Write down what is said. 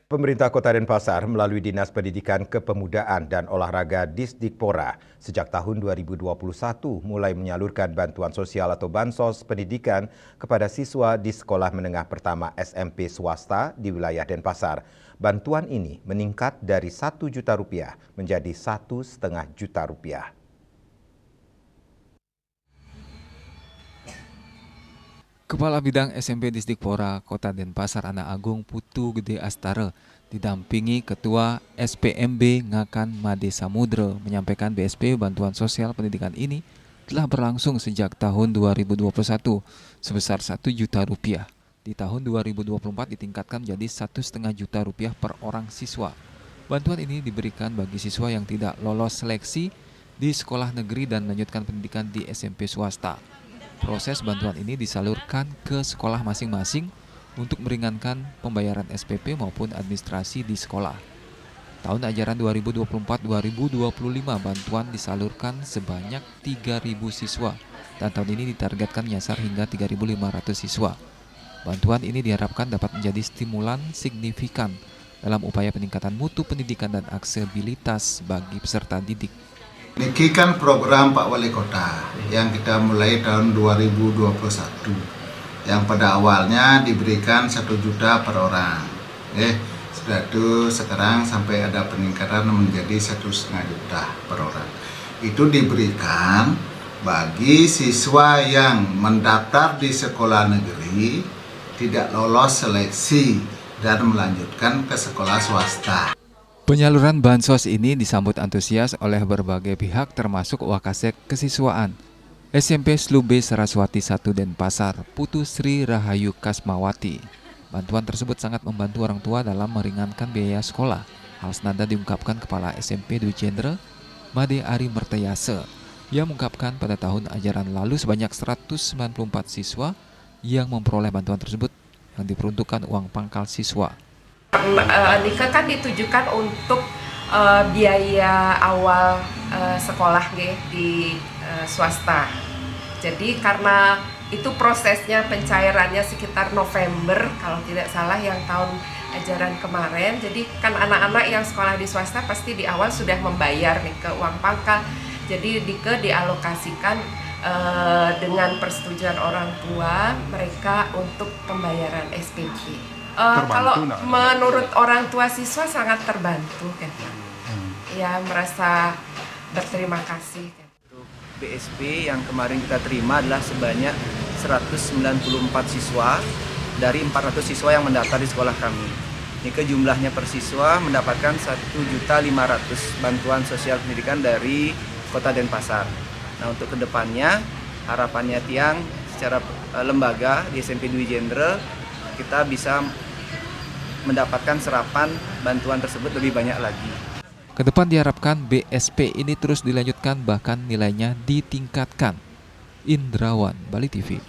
Pemerintah Kota Denpasar melalui Dinas Pendidikan Kepemudaan dan Olahraga Disdikpora sejak tahun 2021 mulai menyalurkan bantuan sosial atau bansos pendidikan kepada siswa di sekolah menengah pertama SMP swasta di wilayah Denpasar. Bantuan ini meningkat dari Rp1 juta menjadi Rp1,5 juta. Kepala Bidang SMP Disdikpora Kota Denpasar Anak Agung Putu Gede Astara didampingi Ketua SPMB Ngakan Made Samudra menyampaikan BSP bantuan sosial pendidikan ini telah berlangsung sejak tahun 2021 sebesar Rp1 juta. Di tahun 2024 ditingkatkan menjadi Rp1,5 juta per orang siswa. Bantuan ini diberikan bagi siswa yang tidak lolos seleksi di sekolah negeri dan melanjutkan pendidikan di SMP swasta. Proses bantuan ini disalurkan ke sekolah masing-masing untuk meringankan pembayaran SPP maupun administrasi di sekolah. Tahun ajaran 2024-2025 bantuan disalurkan sebanyak 3.000 siswa dan tahun ini ditargetkan menyasar hingga 3.500 siswa. Bantuan ini diharapkan dapat menjadi stimulan signifikan dalam upaya peningkatan mutu pendidikan dan aksesibilitas bagi peserta didik. Niki kan program Pak Wali Kota yang kita mulai tahun 2021 yang pada awalnya diberikan 1 juta per orang. Sudah itu sekarang sampai ada peningkatan menjadi 1,5 juta per orang. Itu diberikan bagi siswa yang mendaftar di sekolah negeri, tidak lolos seleksi dan melanjutkan ke sekolah swasta. Penyaluran bansos ini disambut antusias oleh berbagai pihak termasuk Wakasek Kesiswaan, SMP Slube Saraswati 1 Denpasar, Putu Sri Rahayu Kasmawati. Bantuan tersebut sangat membantu orang tua dalam meringankan biaya sekolah. Hal senada diungkapkan Kepala SMP Dwi Jendra, Made Ari Mertayase, yang mengungkapkan pada tahun ajaran lalu sebanyak 194 siswa yang memperoleh bantuan tersebut yang diperuntukkan uang pangkal siswa. Nika kan ditujukan untuk biaya awal sekolah di swasta. Jadi karena itu prosesnya pencairannya sekitar November kalau tidak salah yang tahun ajaran kemarin. Jadi kan anak-anak yang sekolah di swasta pasti di awal sudah membayar nih ke uang pangkal. Jadi dialokasikan dengan persetujuan orang tua mereka untuk pembayaran SPP. Kalau menurut orang tua siswa sangat terbantu kan, ya merasa berterima kasih. Untuk BSP yang kemarin kita terima adalah sebanyak 194 siswa dari 400 siswa yang mendaftar di sekolah kami. Ini jumlahnya per siswa mendapatkan 1.500.000 bantuan sosial pendidikan dari Kota Denpasar. Nah untuk kedepannya harapannya Tiang secara lembaga di SMP Dwi Jendra kita bisa mendapatkan serapan bantuan tersebut lebih banyak lagi. Kedepan diharapkan BSP ini terus dilanjutkan bahkan nilainya ditingkatkan. Indrawan, Bali TV.